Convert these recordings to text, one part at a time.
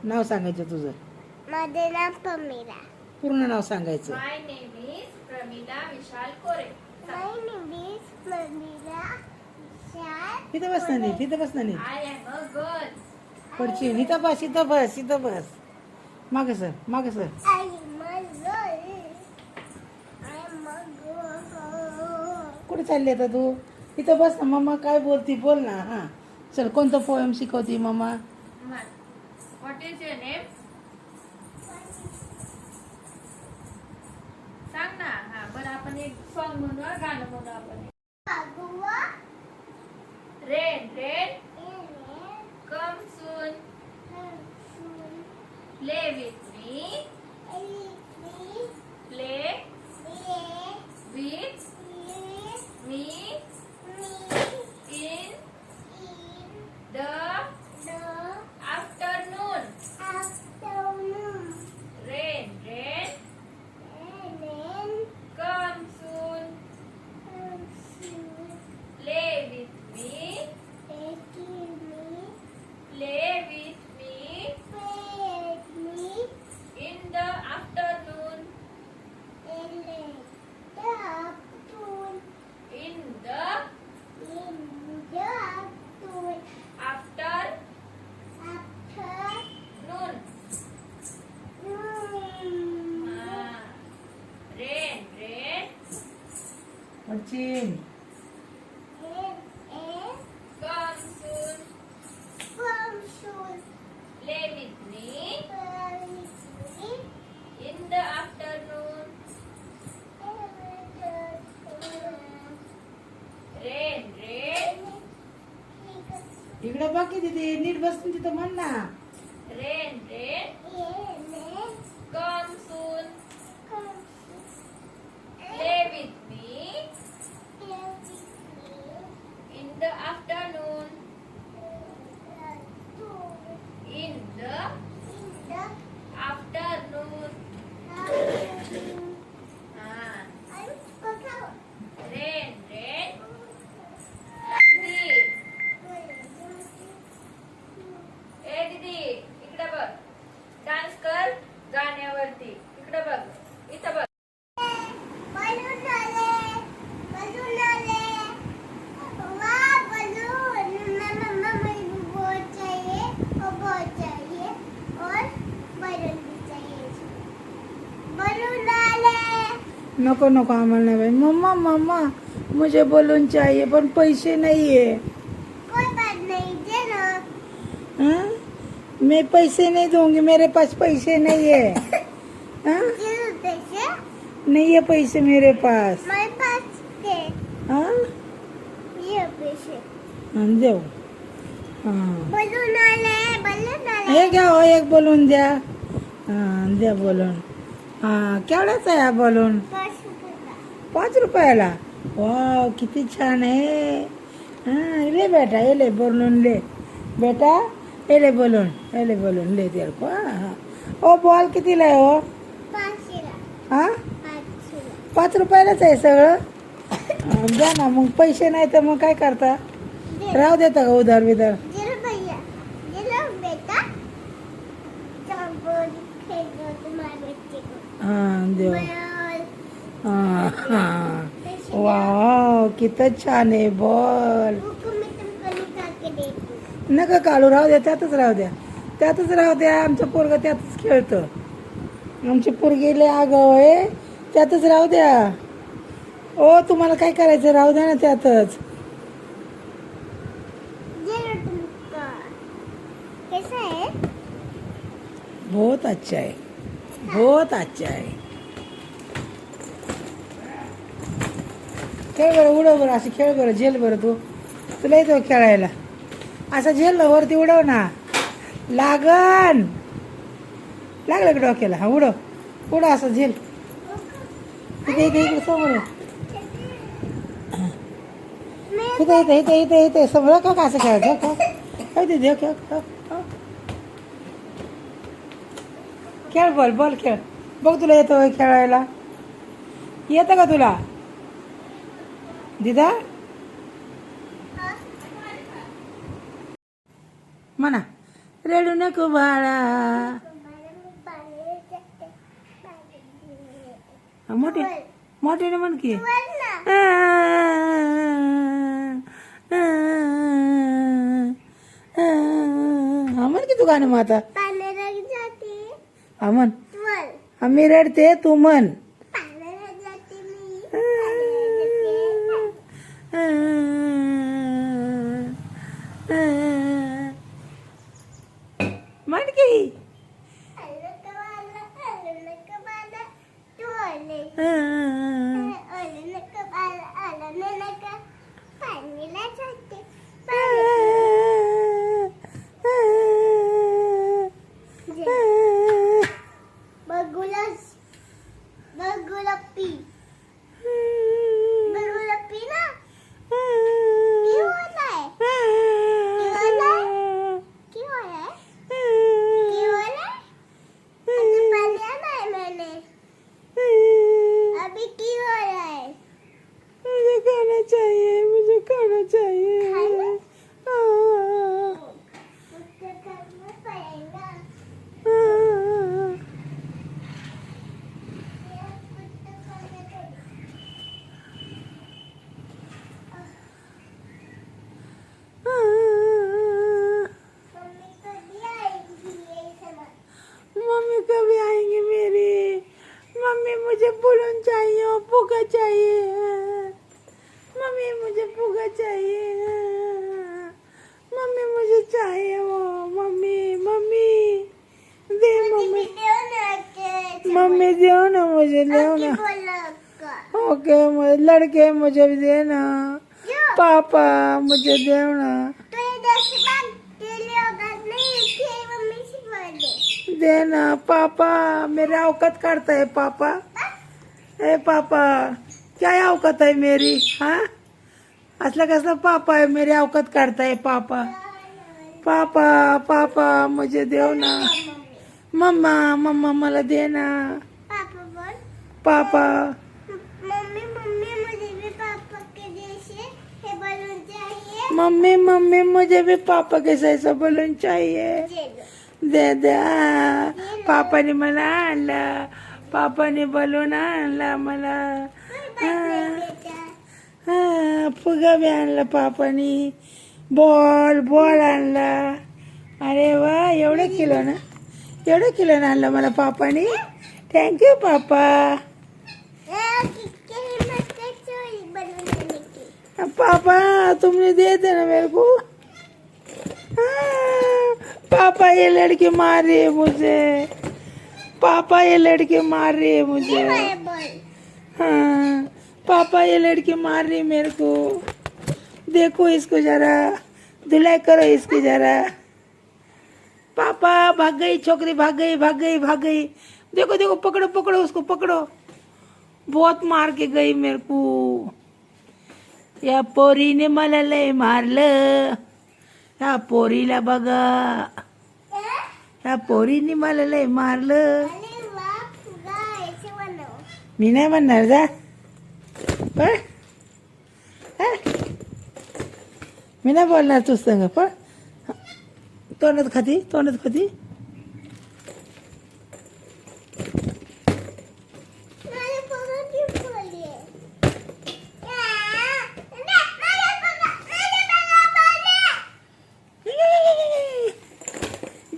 नाव सांगायचं तुझं. माझे नाव प्रमिला. पूर्ण नाव सांगायचं. My name is Pramila Vishal Kore. My name is Pramila Vishal. तिथं बस ना, तिथं बस ना. I am a girl. पडची इथं बस, इथं बस, इथं बस. माग सर, माग सर. I am a girl. I am a girl. कुठे चालली आता तू? इथं बस ना. मम्मा काय बोलती बोल ना. हा चल, कोणतं पोएम शिकवती मम्मा? What is your name? सांग ना. हा बरं, आपण एक सॉन्ग म्हणू, गाणं म्हणू आपण. Agua. Rain rain come soon play with me play with me in the afternoon. Rain rain come soon play with me play with me in the afternoon. In the afternoon. Rain rain पडची come soon play with me in the afternoon. Rain rain इकडे बाकी तिथे नीट बसून तिथं म्हण ना. Rain rain come soon play with me in the afternoon. In the afternoon. Rain rain दीदी, ए दीदी इकडे बघ, डान्स कर गाण्यावरती. इकडे बघ, इथं बघ. नको नको आम्हाला नाही बाई. मम्मा मम्मा मुझे बलून चाहिए पण पैसे नहीं है. हाँ? मैं पैसे नहीं दूंगी, मेरे पास पैसे नहीं है. हाँ? नहीं है पैसे मेरे पास. हाँ? हाँ, देऊ. हाँ. हे घ्या हो, एक बलून द्या. हाँ द्या बलून. हाँ केवढाचा आहे हा बलून? 5 रुपयाला. वाव किती छान आहे. हाँ ले बेटा, ये ले बलून ले बेटा. ये ले बलून, ये ले बलून ले तेरे को. हाँ. ओ बॉल कितीला आहे हो? हाँ 5 रुपयालाच आहे सगळं. द्या ना मग. पैसे नाही तर मग काय करता? राहू देता का उधार विधार? हाँ देऊ. हाँ हाँ वाव किती छान आहे बॉल. नका काढू, राहू द्या. त्यातच राहू द्या, त्यातच राहू द्या. आमचं पोरग त्यातच खेळतं. आमची पोरगी लय आगाऊ आहे. त्यातच राहू द्या. ओ तुम्हाला काय करायचं राहू द्या ना त्यातच. बहुत अच्छा है, बहुत अच्छा है. खेळ बरं, उडव बरं, असं खेळ बरं, झेल बरं. तू तुला येतो खेळायला. असं झेल वरती उडव ना. लागन लागलं का डोक्याला? हा उडव उडव असं झेल. इथे इथे इकडे समोर इथे इथे इथे इथे इथे समोर का असं खेळायचं का? इथे खेळ बॉल बॉल खेळ. बघ तुला येतं खेळायला? येतं का तुला दिदा? म्हणा रडू नको बाळा. मोठे मोठ्याने म्हण की. हा म्हण की तू गाणं मग आता. हा म्हण. आम्ही रडते तू म्हण. म्हण की. मुझे खाना चाहिए. मम्मी कभी आएंगे मेरी. मम्मी मुझे बुलून चाहिए और फुगा चाहिए. मम्मी मुझे फुगा चाहिए. मम्मी मुझे चाहिए वो. मम्मी मम्मी दे. मम्मी मम्मी दो ना मुझे. दो ना. ओके लड़के मुझे भी देना. पापा मुझे देना. देना पापा. मेरा औकात काढता है पापा. ए पापा क्या औकात है मेरी. हाँ असला कसला पापा आहे. मेरी औकात काढताय पापा. पापा पापा मुझे देव ना. मम्मा मम्मा मला दे ना. पापा मम्मी मुझे भी पापा के जैसे हे बलून चाहिए. मम्मी मम्मी मुझे भी पापा के जैसा बलून चाहिए. दे दे. पापाने मला आणलं. पापाने बलून आणला मला. फुगा बी आणला पापानी. बॉल बॉल आणला. अरे वा एवढं किलो ना. एवढं किलो आणलं मला पापानी. थँक्यू पापा. पापा तुमने दे देना मेरे को. पापा ये लड़की मार रही है मुझे. पापा ये लड़की मार रही है मुझे. हाँ पापा ये लड़की मार रही है मेरे को. देखो इसको जरा. धुलाई करो इसकी जरा. पापा भाग गई छोकरी. भाग गई भाग गई भाग गई. देखो देखो पकड़ो पकड़ो उसको पकड़ो. बहुत मार के गई मेरे को. या पोरीने मला लय मारलं. या पोरीला बघा. या पोरीने मला लय मारलं. मी नाही म्हणणार जा. पण मी नाही बोलणार तू संग. पण तोंडात खाती तोंडात खाती.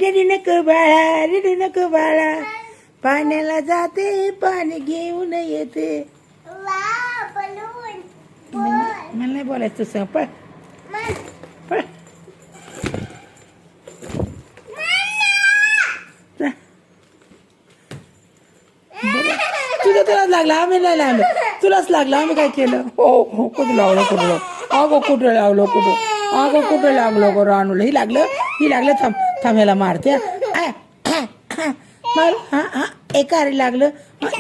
रडू नको बाळा. रडू नको बाळा. पाण्याला जाते पाणी घेऊन येते. मला नाही बोलायचं तू सांग. पण पण तुझं तुलाच लागला. आम्ही नाही लागलो. तुलाच लागला. आम्ही काय केलं. हो हो कुठं लावलं कुठं लावलं. अगो कुठं लावलं कुठं. अगो कुठं लागलो गो रानूला. ही लागलं ही लागलं. थांब थांब ह्याला मारते. मार. हां हां एका हारी लागलं.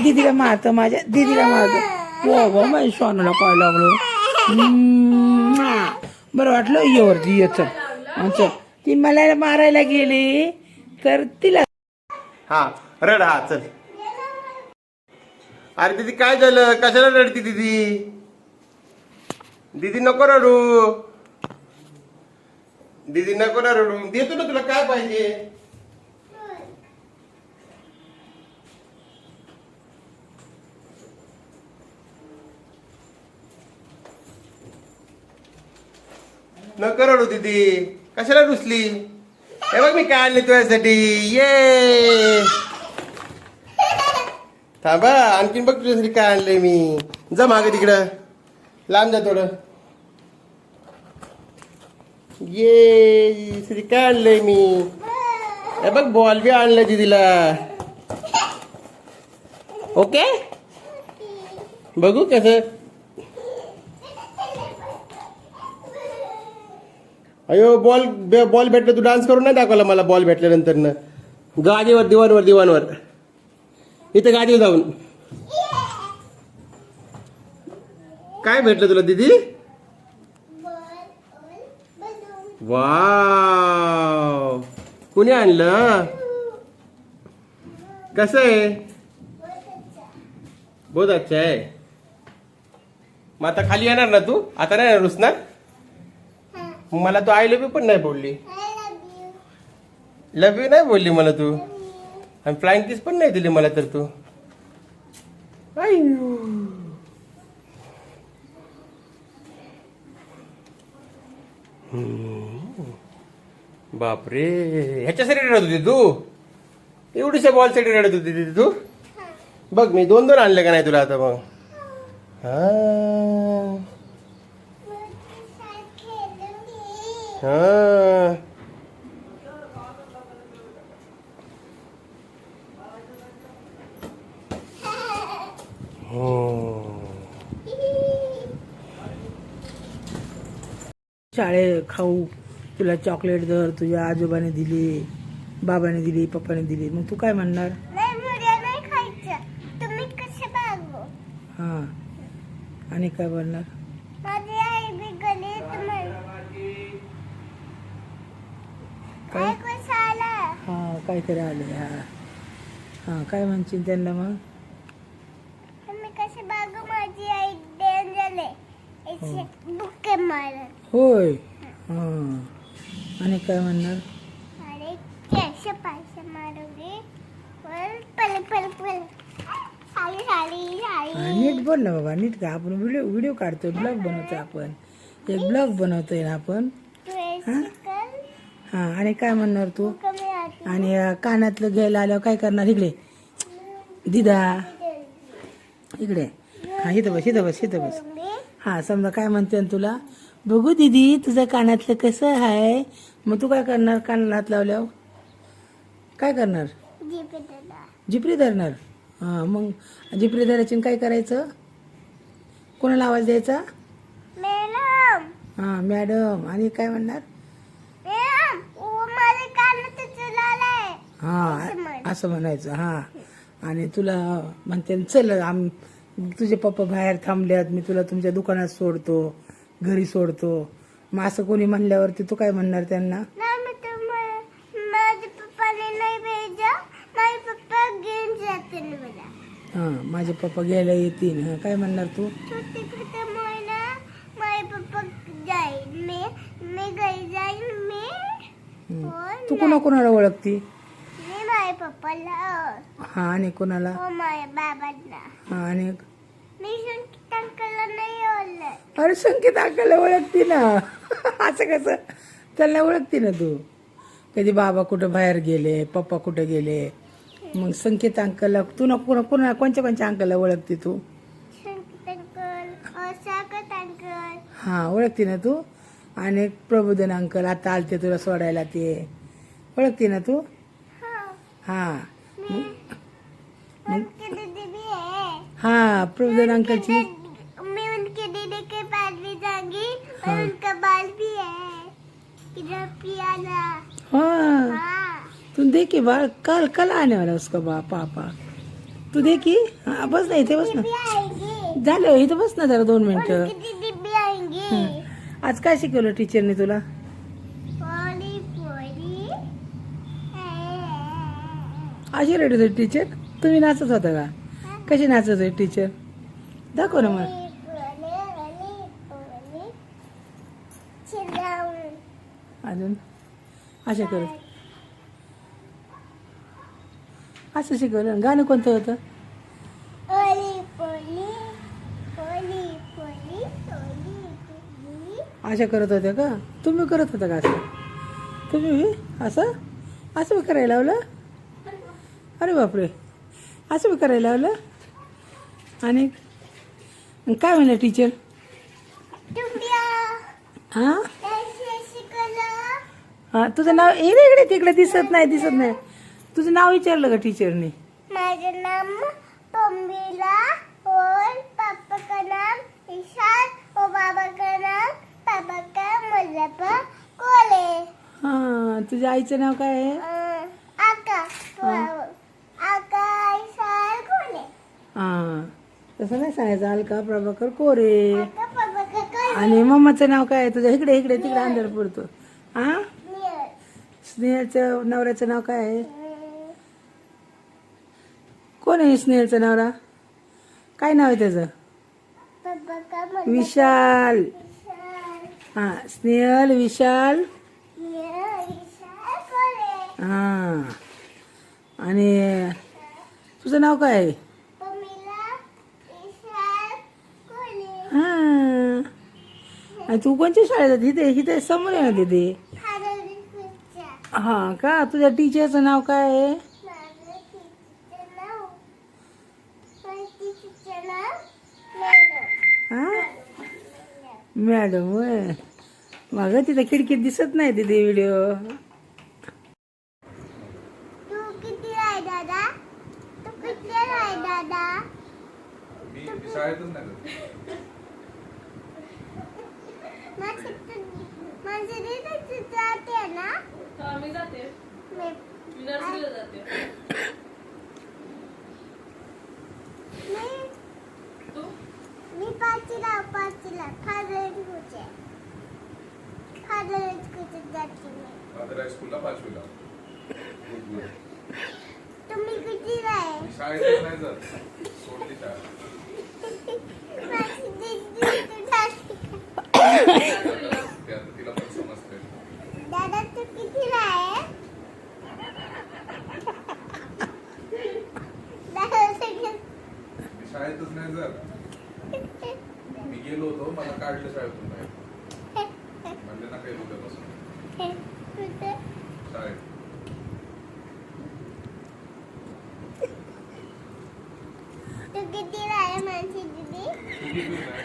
दीदीला मारतं. माझ्या दीदीला मारतं. हो हो माझ्या सोनूला काय लागलो. बरं वाटलं. ये वरती ये. चल चल. ती मला मारायला गेली तर तिला. हा रड. हा चल. अरे दीदी काय झालं. कशाला रडती दीदी. दीदी नको रडू. दीदी नको ना रडू, देतो ना तुला काय पाहिजे. नको रडू दीदी, कशाला रुसली. हे बघ मी काय आणले तुझ्यासाठी. ये थांबा, आणखीन बघ तुझ्यासाठी काय आणलंय मी. जा मागे तिकडं, लांब जा थोडं. ये तुझी काय आणलंय मी. हे बघ बॉल बी आणलंय दीदीला. ओके, बघू कसं. अयो बॉल बॉल भेटलं, तू डान्स करून नाही दाखवला मला बॉल भेटल्यानंतर ना. गादीवर, दिवाणवर, दिवाणवर, इथं गादीवर जाऊन. काय भेटलं तुला दीदी. वाव, कुणी आणलं. कसं आहे. बहुत अच्छा आहे. मग आता खाली येणार ना तू, आता नाही येणार रुसणार. मला तू आय लव्ह यू पण नाही बोलली. लव्ह यू नाही बोलली मला तू, आणि फ्लाइंग किस पण नाही दिली मला तर तू. बापरे, ह्याच्यासाठी रडत होती तू. एवढीशा बॉल साठी रडत होती तिथे तू. बघ मी 2-2 आणले का नाही तुला आता. मग हा शाळे खाऊ तुला चॉकलेट दर तुझ्या आजोबाने दिली, बाबाने दिली, पप्पाने दिली. मग तू काय म्हणणार. नाही मला नाही खायचं, तुम्ही कसे बागो. हा, आणि काय बोलणार. माझी आई बिघडली तुम्हाला काय? काय कसं आला. हा, काहीतरी आले. हा हा, काय म्हणशील त्यांना मग. तुम्ही कसे बागो, माझी आई डेन झाले ऐसे बुक्के मारत. होय. हा, आणि काय म्हणणार. अरे कैसे पैसे मारोगे. पल पल पल पल साली साली हा, साली. नीट बोल ना बाबा, नीट का. आपण व्हिडिओ व्हिडिओ काढतोय, ब्लॉग बनवतोय. आपण एक ब्लॉग बनवतोय ना आपण. तू ऐसे कर. हा, आणि काय म्हणणार तू. कमी आती. आणि कानातलं घ्यायला आल्यावर काय करणार. इकडे दिदा, इकडे. हा, इथं बस, इथं बस, इथं बस. हा, समजा काय म्हणते ना तुला. बघू दीदी तुझं कानातलं कसं आहे. मग तू काय करणार. कानात लावल्यावर काय करणार. जीप दादा. जिपरी धरणार. हा, मग जिपरी धरायची काय करायचं. कोणाला आवाज द्यायचा. मॅडम हा, मॅडम. आणि काय म्हणणार. मॅडम ओ माझे कानात चुलालाय. हा, असं म्हणायचं. हा, आणि तुला म्हणते चल तुझे पप्पा बाहेर थांबल्यात, मी तुला तुमच्या दुकानात सोडतो, घरी सोडतो. मग असं कोणी म्हणल्यावरती तू काय म्हणणार त्यांना. नाही तुम्हाला माझे पप्पाने नाही भेजा. माझे पप्पा घेऊन जाते मला. हा, माझे पप्पा घ्यायला येतील. हा, काय म्हणणार तू. छोटे छोटे मोयना माझे पप्पा जाईल. मी घरी जाईल. मी तू कोणाला ओळखती. मी माझ्या पप्पाला. हा, आणि कोणाला. हो माझ्या बाबांना. हा, आणि मी संकेत अंकलला नाही ओळखलं. अरे संकेत अंकलला ओळखती ना. असं कसं. त्यांना ओळखती ना तू. कधी बाबा कुठं बाहेर गेले, पप्पा कुठं गेले, मग संकेत अंकलला तू ना कोणत्या अंकलला ओळखती तू. संकेत अंकल, साकत अंकल. हा, ओळखती ना तू. आणि प्रबोधन अंकल आता आलते तुला सोडायला, ते ओळखती ना तू. हा, उनकी दीदी भी है. हा, प्रबोधन अंकलची. मैं उनके दीदी के पास भी जाऊंगी और उनका बाल भी है इधर पियाला. हाँ, हाँ तू देखी बाळ, कल आने वाला उसका पापा. तू देखी. हा, बस ना इथे, बस ना. भी आएंगे. झालं इथं बस ना जरा 2 मिनिटं. उनकी दीदी भी आएंगे. आज काय शिकवलं टीचरने तुला. पोली पोली. अशी रडत होती टीचर. तुम्ही नाचत होता का. कशी नाचत होती टीचर. दाखव ना मला. पोली पोली पोली. चिल्लाऊं. अजून अशा करत असं शिकवलं. गाणं कोणतं होतं? ओली पोली ओली पोली ओली पोली. अशा करत होत्या का? तुम्ही करत होता का असं? तुम्ही बी असं असं बी करायला लावलं? अरे बापरे, असं बी करायला लावलं. आणि काय म्हणलं टीचर? टुकड्या हां ऐसे शिकवलं. हां, तुझं नाव इकडे इकडे तिकडे दिसत नाही. तुझं नाव विचारलं का टीचरने? माझं नाम पम्बिला और पापा का नाम ईशान और बाबा का नाम पापा का मल्लप्पा कोले. हां, तुझ्या आईचं नाव काय आहे? आका आका ईशान कोले. हां, तसं नाही सांगायचं. अलका प्रभाकर कोरे. आका पापा का कोले. आणि मम्माचं नाव काय आहे तुझ्या? इकडे तिकडे अंधार पडतो. हां, स्नेहलचं नवऱ्याचं नाव काय आहे? कोण आहे स्नेहलचं नवरा? काय नाव आहे त्याचं? पापा का मल्लप्पा विशाल. ईशान हां, स्नेहल विशाल. ईशान कोले. हां, आणि तुझं नाव काय आहे? पम्बिला ईशान कोले. हां, आणि तू कोणत्या शाळेत आहे? इथे समोर आहे ना तिथे. खाली खुर्च्या. हां का? तुझ्या टीचरचं नाव काय आहे? माझं टीचरचं नाव माझ्या टीचरचं नाव मॅडम. हां, मॅडम होय. मग तिथे खिडकीत दिसत नाही तिथे व्हिडिओ. तू किती आहे दादा? तू किती आहे दादा? मी शाळेतच नाही जात. माझं तिथे जाते ना. हा, मी जाते. मी मी नर्सरीला जाते. मी तू? मी पाचीला खाली खुर्च्या. खाली खुर्च्या जाते मी. आता हायस्कूलला 5वीला. तुम्ही किती आहे? मी शाळेतच नाही जात. सोडली शाळा. माझी दीदी तू जाते. ते आता तिला पण समजते. दादा तू किती आहे? दादा सगळं मी शाळेतच नाही जात. मी गेलो होतो, मला काढलं शाळेतून बाहेर. म्हणले ना काही उद्यापासून कुठे? शाळेत. तू किती आहे माझी दीदी? तू कितवीला आहे?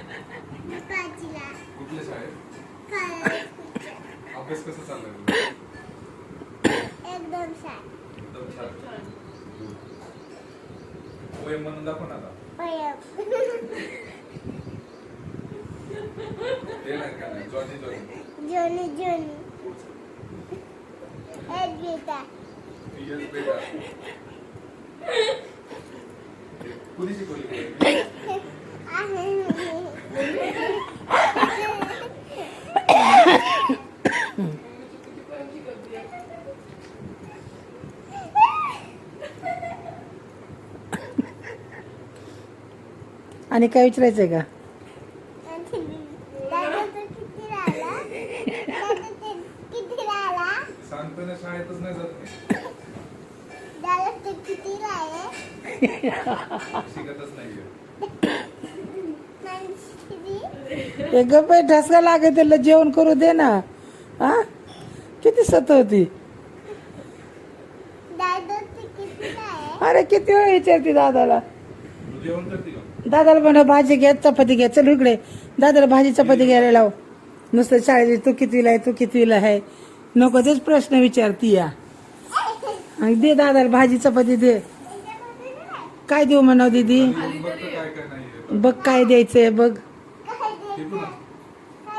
मी पाचीला. कुठल्या शाळेत? खाली खुर्च्या. अभ्यास कसा चाललाय तुझा? एकदम छान. एकदम छान. पोएम म्हणून दाखव ना आता. ते नाही का नाही? Johnny Johnny. Johnny Johnny. एक बेटा. येस बेटा. कुणी शिकवली पोएम? आणि काय विचारायचंय का? दादा तू किती राहिला? दादा तू किती राहिला? सांगतो ना शाळेतच नाही जात मी. दादा तू किती राहिले? शिकतच नाहीये. माझी एक गप्प ठसका लागे त्याला जेवण करू दे ना. हा, किती सतवती. दादा तू किती राहिले? अरे किती वेळ विचारते दादाला. तू जेवण करते का? दादाला म्हणा भाजी घ्या, चपाती घ्या. चल इकडे, दादाला भाजी चपाती घ्यायला लाव. नुसतं शाळेत तू कितवीला आहे, तू कितवीला आहे, नको तेच प्रश्न विचारती या. आणि दे दादाला भाजी चपाती दे. काय देऊ म्हणाव दीदी? आणि बघतो काय काय नाहीये. बघ काय द्यायचंय बघ. काय शिकू ना.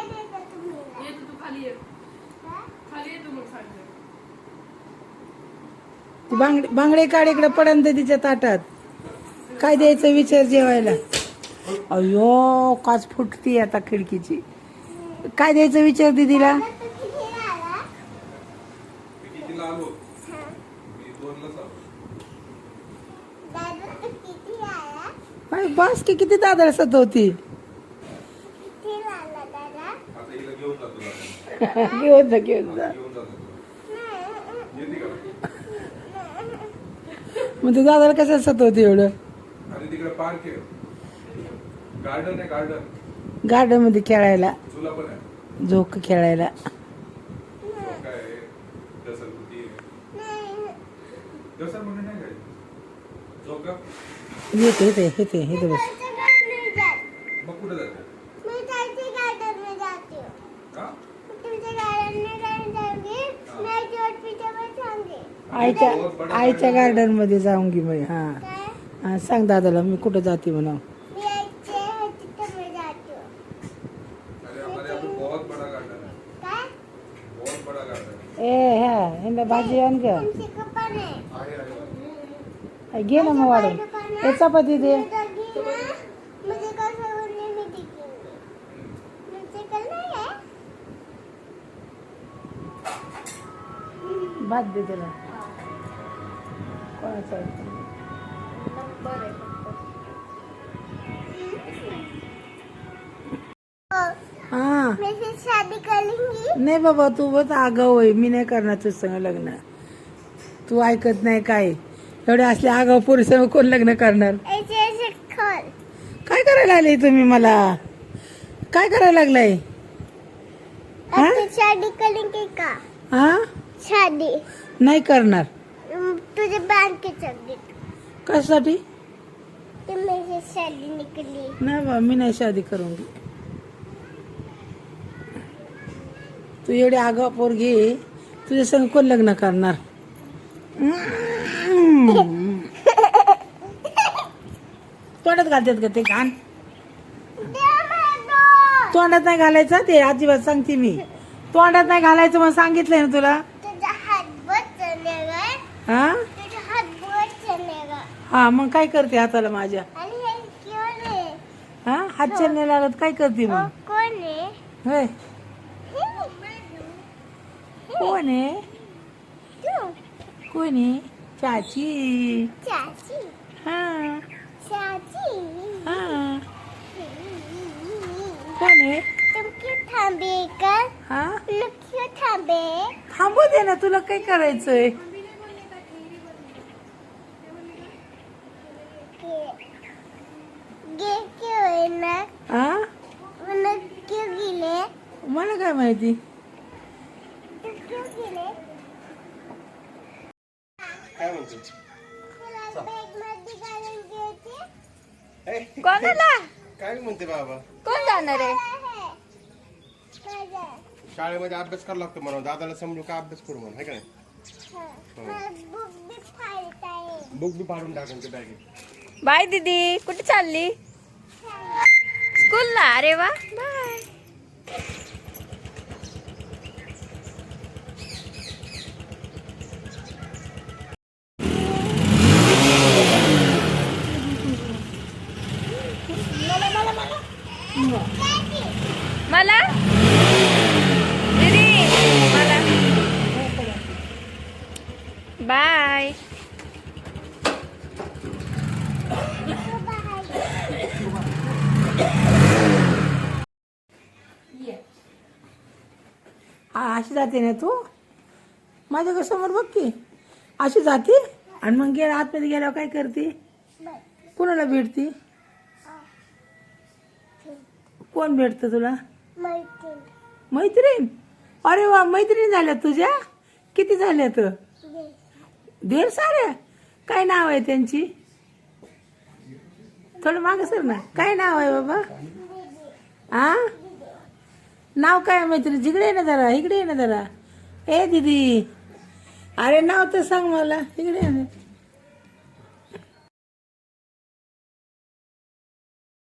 देता तुम्ही? ये तू खाली ये. खाली ये तू मग सांगते. ती बांगडे काढ इकडे पडन दे तिच्या ताटात. काय द्यायचं विचार जेवायला. अयो काच फुटती आता खिडकीची. काय द्यायचं विचार दीदीला. दादा तू किती राहिला? मी कितीला आलो? मी 2लाच आलो. दादा तू किती राहिला? अरे बस की किती दादाला सतवती. किती राहिला दादा? आता हिला घेऊन जातो दादा. घेऊन जा घेऊन जा. घेऊन जातो येते का मग तू दादाला कसं सतवते एवढं? आणि तिकडे पार्क आहे गार्डन आहे गार्डन गार्डन मध्ये खेळायला, झुला पण आहे झोक खेळायला. काय आहे घसरगुंडी आहे घसरगुंडी नाही काय झोका येते येते येते येते बस. नाही जात. मग कुठे जाते मी जायचे गार्डन में जाती हूँ. का तुमच्या गार्डन में जाऊन जाऊंगी. मैं जोट पीछे बैठाऊंगी. आईच्या गार्डन मध्ये जाऊंगी मी. हा काय? हा, सांग दादाला मी कुठं जाते म्हणा. मी आईचे तिथे मैं जाती हूँ. अरे हमारे यहाँ पे बहुत बड़ा गार्डन है काय? बहुत बड़ा गार्डन ए ह्या ह्यांना भाजी आण का? तुमचे कपडे. आहे घे ना मग वाढून. ए चपाती दे. मुझे कसं बोलणे मी दिखेंगे. मुझे कल नहीं है. भात दे त्याला. कोणाचा आहे? नंबर आहे फक्त. हा मैं फिर शादी करूंगी. नाही बाबा तू बस आगाऊ होय. मी नाही करणार तुझ संग लग्न. तू ऐकत नाही काय. एवढे असले आगाऊ पोरी संग कोण लग्न करणार? ऐसे ऐसे खोल. काय करायला लागले तुम्ही मला? काय करायला लागलाय? हाँ? अब तो शादी करेंगे का? हा शादी. नाही करणार. तुझे बांध के चल दे. कशासाठी? तुम मेरे से शादी निकली. नाही बा मी नाही शादी करूंगी. तू एवढी आगाऊ पोरगी तुझ्या संग कोण लग्न करणार? तोंडात घालतात का ते घाण? तोंडात नाही घालायचं ते अजिबात सांगते मी. तोंडात नाही घालायचं मग सांगितलंय ना तुला. तुझा हात बहुत चलेगा. हा तुझा हात बहुत चलेगा. हा मग काय करते हाताला माझ्या? आणि हे कोण आहे? हा हात चलने लागत काय करते मग? कोण आहे? होय कोण आहे? तू. कोण आहे? चाची. चाची. हा चाची. हा कोण आहे? तुम क्यों थांबे का? हा लोग क्यों थांबे? थांबू दे ना तुला काय करायचंय? गे क्यों आहे ना? हा मला क्यों गेले? मला काय माहिती. तू क्यों गेले? काय म्हणतो तुला बॅग मध्ये घालून घ्यायचे? कोणाला? काय म्हणते बाबा? कोण जाणार आहे? माझा. शाळेमध्ये अभ्यास करावा लागतो म्हणून दादाला समजू का अभ्यास करू म्हणून, है का नाही? मला बुक बी फाडत आहे. बुक बी पाडून टाकून ते बॅगेत. बाय दीदी. कुठे चालली? स्कूलला. अरे वा. बाय. मला दीदी मला बाय. हा अशी जाते ना तू माझ्या समोर बघ की. अशी जाते आणि मग गेल्या आतमध्ये गेल्यावर काय करते? कोणाला भेटते? कोण भेटतं तुला? मैत्रीण. मैत्रीण. अरे वा मैत्रीण झाल्या तुझ्या? किती झाल्यात? देर साऱ्या. काय नाव आहे त्यांची? थोडं माग सर ना. काय नाव आहे बाबा? हा नाव काय मैत्रीण? जिकडे आहे ना जरा. इकडे आहे ना जरा. ए दीदी अरे नाव तर सांग मला. इकडे आहे ना.